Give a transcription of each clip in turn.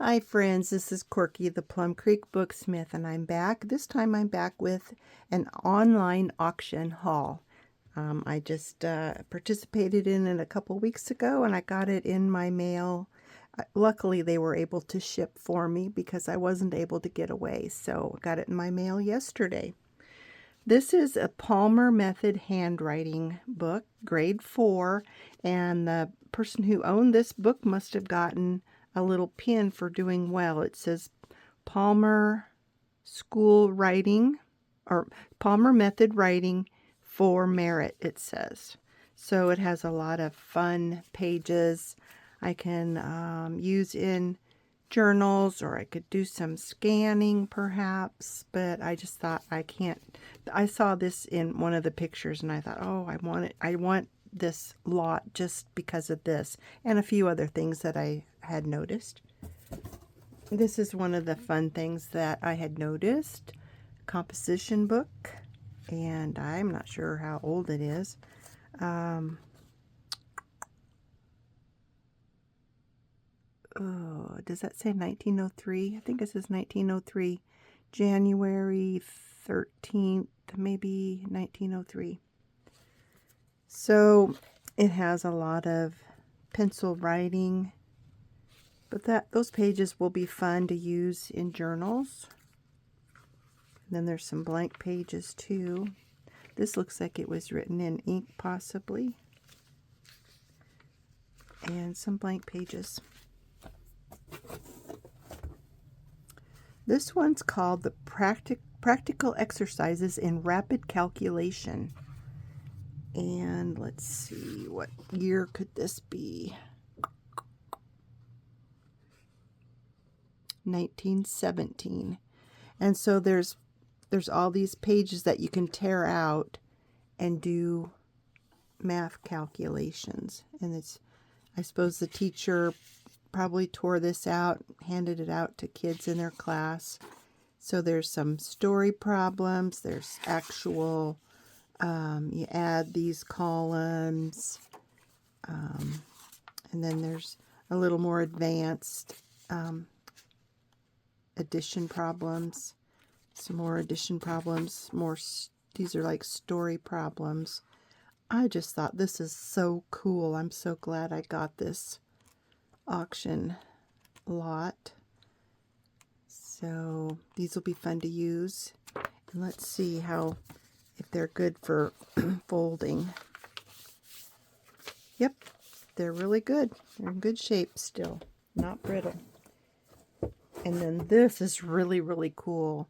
Hi friends, this is Corky the Plum Creek Booksmith, and I'm back. This time I'm back with an online auction haul. I just participated in it a couple weeks ago and I got it in my mail. Luckily they were able to ship for me because I wasn't able to get away, so I got it in my mail yesterday. This is a Palmer Method handwriting book, grade 4, and the person who owned this book must have gotten a little pin for doing well. It says Palmer School Writing, or Palmer Method Writing for Merit, it says. So it has a lot of fun pages I can use in journals, or I could do some scanning perhaps, but I just thought I saw this in one of the pictures and I thought, oh, I want this lot just because of this and a few other things that I had noticed. This is one of the fun things that I had noticed. Composition book, and I'm not sure how old it is. Oh, does that say 1903? I think it says 1903, January 13th, maybe 1903. So it has a lot of pencil writing, but those pages will be fun to use in journals. And then there's some blank pages too. This looks like it was written in ink possibly. And some blank pages. This one's called the Practical Exercises in Rapid Calculation. And let's see, what year could this be? 1917. And so there's all these pages that you can tear out and do math calculations. And I suppose the teacher probably tore this out, handed it out to kids in their class. So there's some story problems, there's actual, you add these columns, and then there's a little more advanced addition problems, some more addition problems, these are like story problems. I just thought this is so cool. I'm so glad I got this auction lot. So these will be fun to use. And let's see if they're good for folding. Yep, they're really good. They're in good shape still, not brittle. And then this is really, really cool.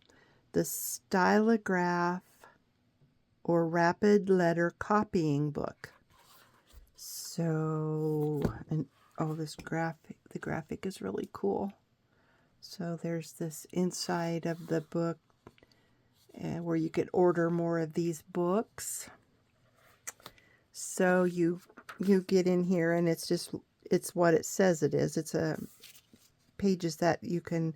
The Stylograph or Rapid Letter Copying book. So, and oh, the graphic is really cool. So there's this inside of the book where you could order more of these books. So you get in here and it's what it says it is. It's pages that you can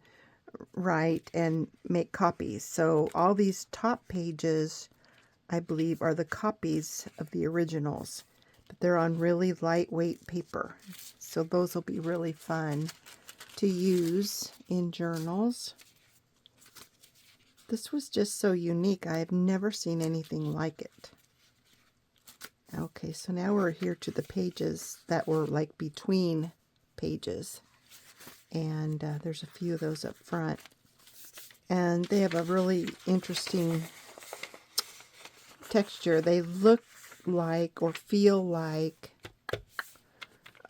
write and make copies. So all these top pages, I believe, are the copies of the originals. But they're on really lightweight paper. So those will be really fun to use in journals. This was just so unique. I have never seen anything like it. Okay, so now we're here to the pages that were like between pages. And there's a few of those up front. And they have a really interesting texture. They look like or feel like,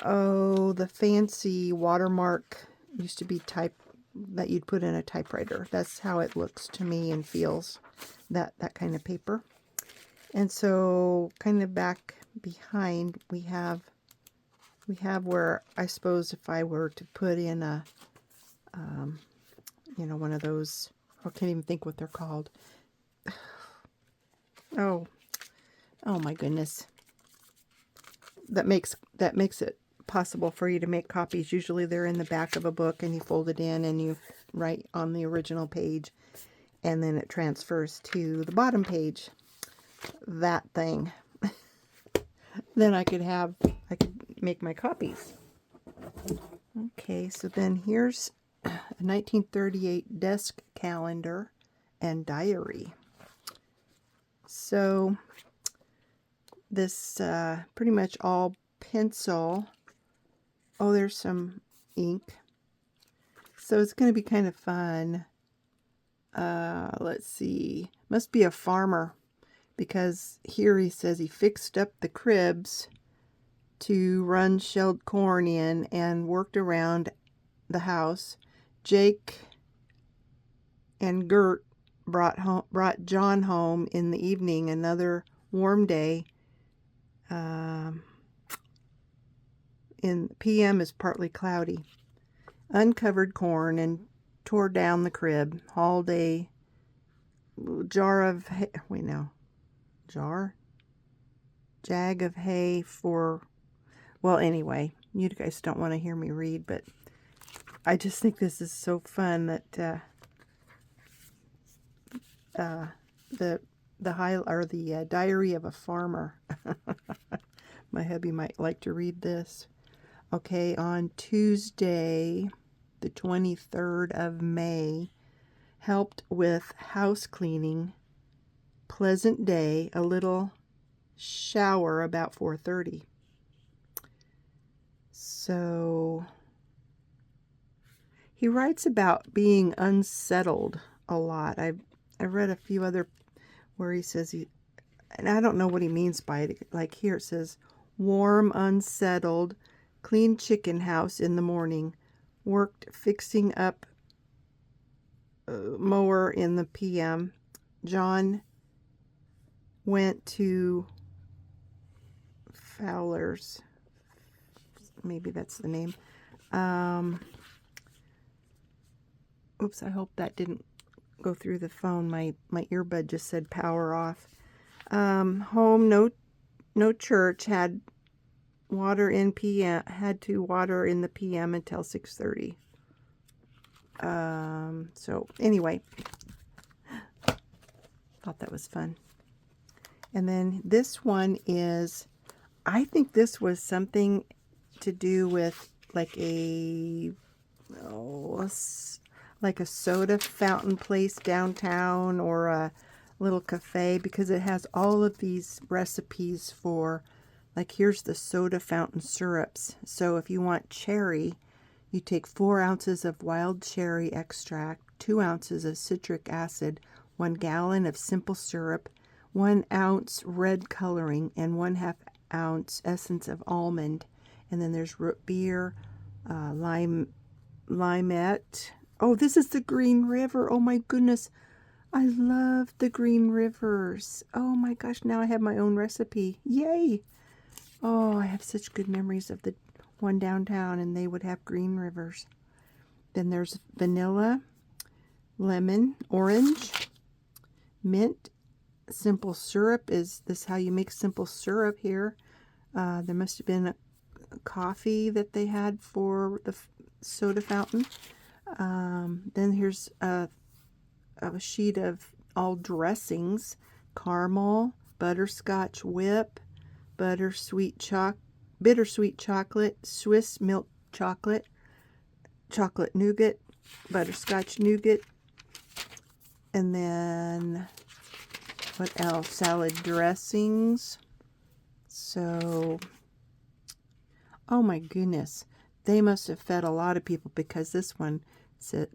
oh, the fancy watermark used to be type that you'd put in a typewriter. That's how it looks to me and feels, that kind of paper. And so kind of back behind we have where I suppose if I were to put in a one of those, I can't even think what they're called. Oh my goodness. That makes it possible for you to make copies. Usually they're in the back of a book and you fold it in and you write on the original page and then it transfers to the bottom page. That thing. Then I could make my copies. Okay, so then here's a 1938 desk calendar and diary. So this pretty much all pencil. Oh, there's some ink. So it's going to be kind of fun. Let's see. Must be a farmer, because here he says he fixed up the cribs to run shelled corn in and worked around the house. Jake and Gert brought John home in the evening. Another warm day. In PM is partly cloudy. Uncovered corn and tore down the crib. Hauled a jar of hay. Wait, no. Jar? Jag of hay for... Well, anyway, you guys don't want to hear me read, but I just think this is so fun that the diary of a farmer. My hubby might like to read this. Okay, on Tuesday, the 23rd of May, helped with house cleaning. Pleasant day, a little shower about 4:30. So he writes about being unsettled a lot. I read a few other where he says and I don't know what he means by it. Like here it says, warm, unsettled, clean chicken house in the morning, worked fixing up mower in the PM. John went to Fowler's. Maybe that's the name. Oops, I hope that didn't go through the phone. My earbud just said power off. Home, no church, had water in PM, had to water in the PM until 6:30. So anyway, thought that was fun. And then this one is, I think this was something to do with like a soda fountain place downtown, or a little cafe, because it has all of these recipes for, like, here's the soda fountain syrups. So if you want cherry, you take 4 ounces of wild cherry extract, 2 ounces of citric acid, 1 gallon of simple syrup, 1 ounce red coloring, and 1/2 ounce essence of almond. And then there's root beer, limette. Oh, this is the Green River. Oh my goodness. I love the Green Rivers. Oh my gosh, now I have my own recipe. Yay! Oh, I have such good memories of the one downtown, and they would have Green Rivers. Then there's vanilla, lemon, orange, mint. Simple syrup. Is this how you make simple syrup here? There must have been a coffee that they had for the soda fountain. Then here's a sheet of all dressings: caramel, butterscotch whip, bittersweet chocolate, Swiss milk chocolate, chocolate nougat, butterscotch nougat, and then what else? Salad dressings. So, oh my goodness, they must have fed a lot of people, because this one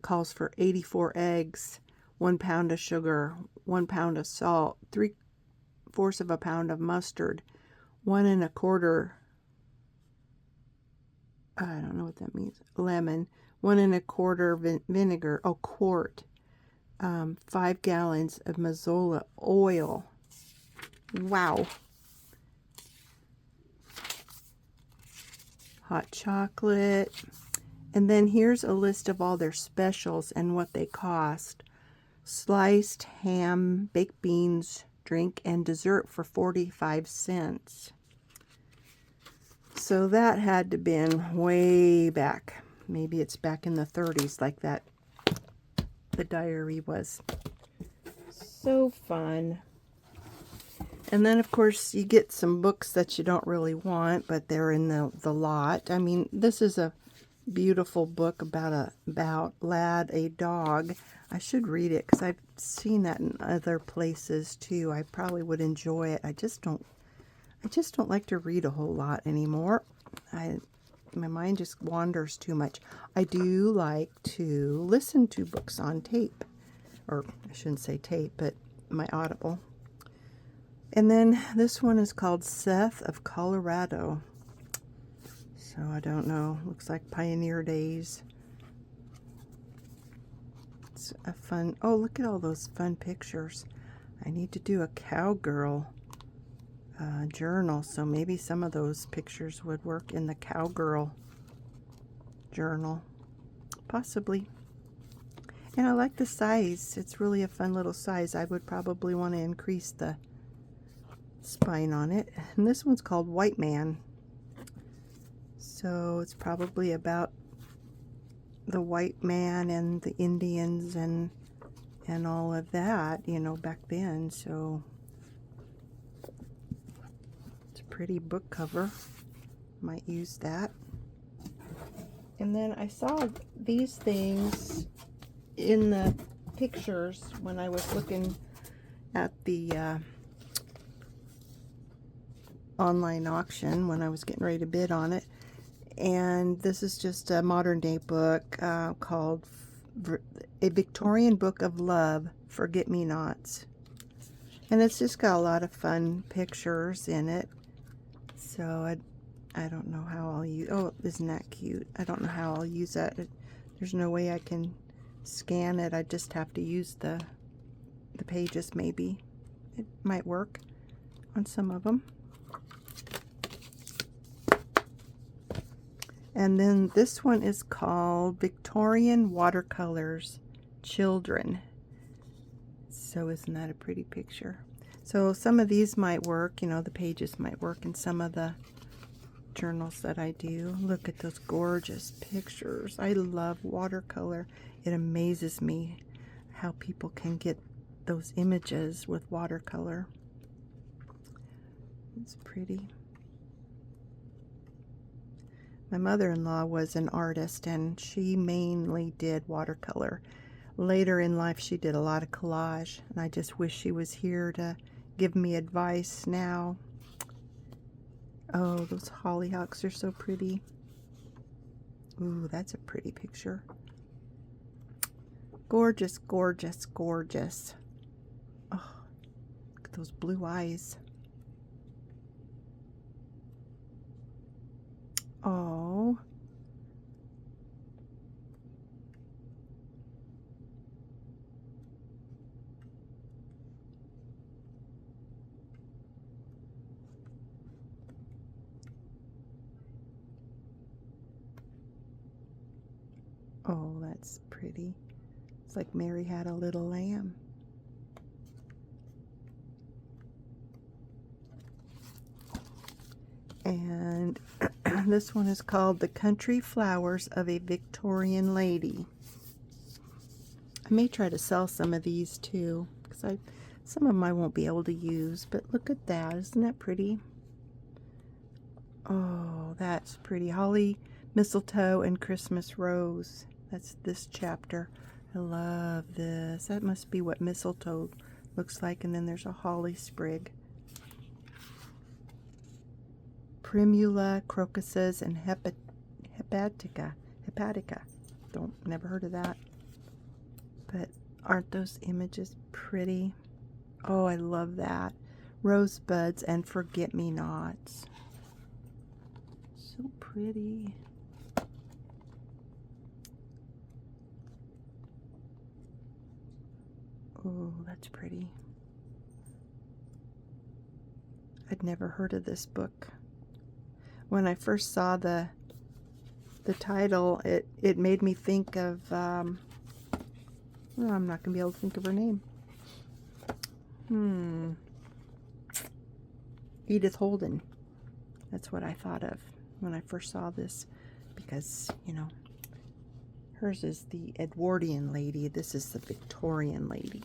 calls for 84 eggs, 1 pound of sugar, 1 pound of salt, 3/4 of a pound of mustard, 1 1/4, I don't know what that means, lemon, 1 1/4 vinegar, quart, 5 gallons of Mazola oil. Wow. Hot chocolate. And then here's a list of all their specials and what they cost. Sliced ham, baked beans, drink, and dessert for 45 cents. So that had to have been way back. Maybe it's back in the 30s, like that. The diary was. So fun. And then, of course, you get some books that you don't really want, but they're in the lot. I mean, this is a beautiful book about Lad, a dog. I should read it because I've seen that in other places too. I probably would enjoy it. I just don't like to read a whole lot anymore. My mind just wanders too much. I do like to listen to books on tape, or I shouldn't say tape, but my Audible. And then this one is called Seth of Colorado. So I don't know. Looks like Pioneer Days. It's a fun. Oh, look at all those fun pictures. I need to do a cowgirl journal, so maybe some of those pictures would work in the cowgirl journal. Possibly. And I like the size. It's really a fun little size. I would probably want to increase the spine on it. And this one's called White Man. So it's probably about the white man and the Indians and all of that, you know, back then. So it's a pretty book cover. Might use that. And then I saw these things in the pictures when I was looking at the online auction when I was getting ready to bid on it. And this is just a modern day book called A Victorian Book of Love, Forget-Me-Nots. And it's just got a lot of fun pictures in it. So I don't know how I'll use, oh, isn't that cute? I don't know how I'll use that. There's no way I can scan it. I just have to use the pages maybe. It might work on some of them. And then this one is called Victorian Watercolors Children. So isn't that a pretty picture? So some of these might work, you know, the pages might work in some of the journals that I do. Look at those gorgeous pictures. I love watercolor. It amazes me how people can get those images with watercolor. It's pretty. My mother-in-law was an artist, and she mainly did watercolor. Later in life, she did a lot of collage, and I just wish she was here to give me advice now. Oh, those hollyhocks are so pretty. Ooh, that's a pretty picture. Gorgeous, gorgeous, gorgeous. Oh, look at those blue eyes. Oh. Oh, that's pretty. It's like Mary Had a Little Lamb. And this one is called The Country Flowers of a Victorian Lady. I may try to sell some of these too, because some of them I won't be able to use, but look at that. Isn't that pretty? Oh, that's pretty. Holly, Mistletoe, and Christmas Rose. That's this chapter. I love this. That must be what mistletoe looks like, and then there's a holly sprig. Primula, crocuses, and hepatica. Never heard of that. But aren't those images pretty? Oh, I love that. Rosebuds and forget-me-nots. So pretty. Oh, that's pretty. I'd never heard of this book. When I first saw the title, it made me think of, well, I'm not going to be able to think of her name. Edith Holden. That's what I thought of when I first saw this, because, you know, hers is the Edwardian lady. This is the Victorian lady.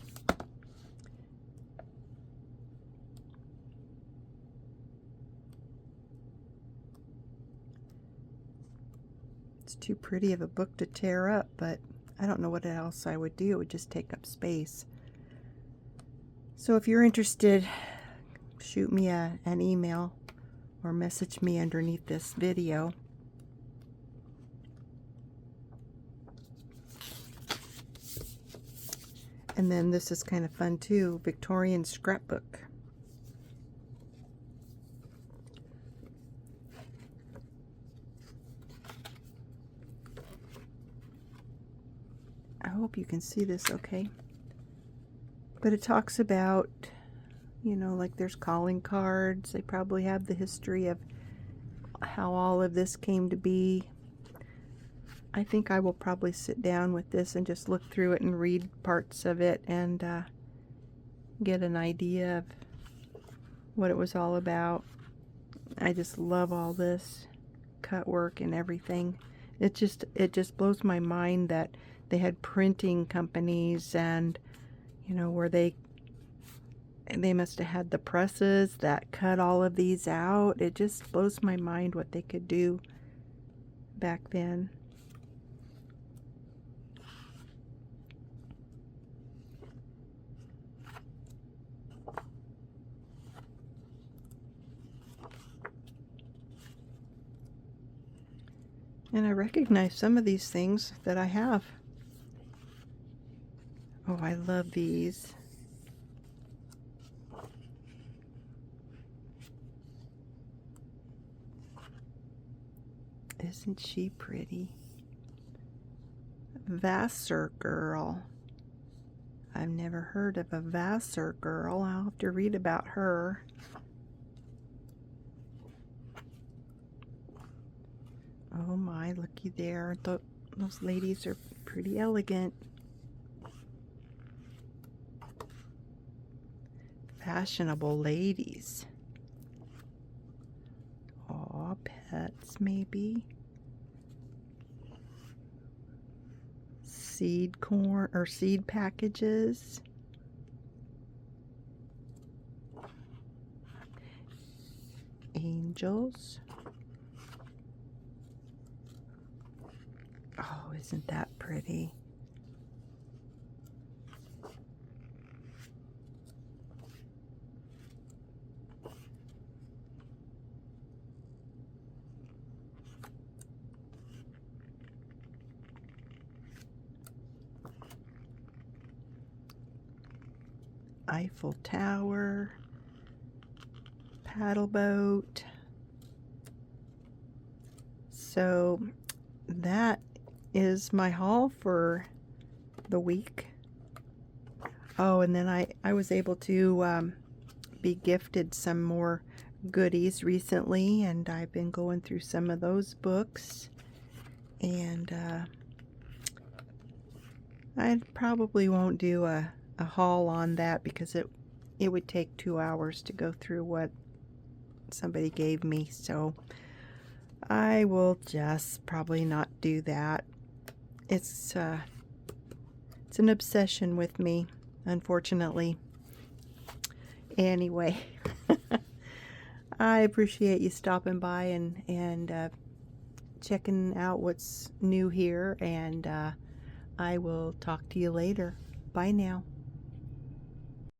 It's too pretty of a book to tear up, but I don't know what else I would do. It would just take up space. So if you're interested, shoot me an email or message me underneath this video. And then this is kind of fun too, Victorian scrapbook. I hope you can see this okay. But it talks about, you know, like there's calling cards. They probably have the history of how all of this came to be. I think I will probably sit down with this and just look through it and read parts of it and get an idea of what it was all about. I just love all this cut work and everything. It just blows my mind that they had printing companies, and you know, where they must have had the presses that cut all of these out. It just blows my mind what they could do back then. And I recognize some of these things that I have. Oh, I love these. Isn't she pretty? Vassar girl. I've never heard of a Vassar girl. I'll have to read about her. Oh my, looky there. Those ladies are pretty elegant. Fashionable ladies. Aw, pets maybe. Seed corn or seed packages. Angels. Oh, isn't that pretty? Eiffel Tower, paddle boat. So that is my haul for the week. Oh, and then I was able to be gifted some more goodies recently, and I've been going through some of those books, and I probably won't do a haul on that because it would take 2 hours to go through what somebody gave me, so I will just probably not do that. It's an obsession with me, unfortunately. Anyway, I appreciate you stopping by and checking out what's new here, and I will talk to you later. Bye now.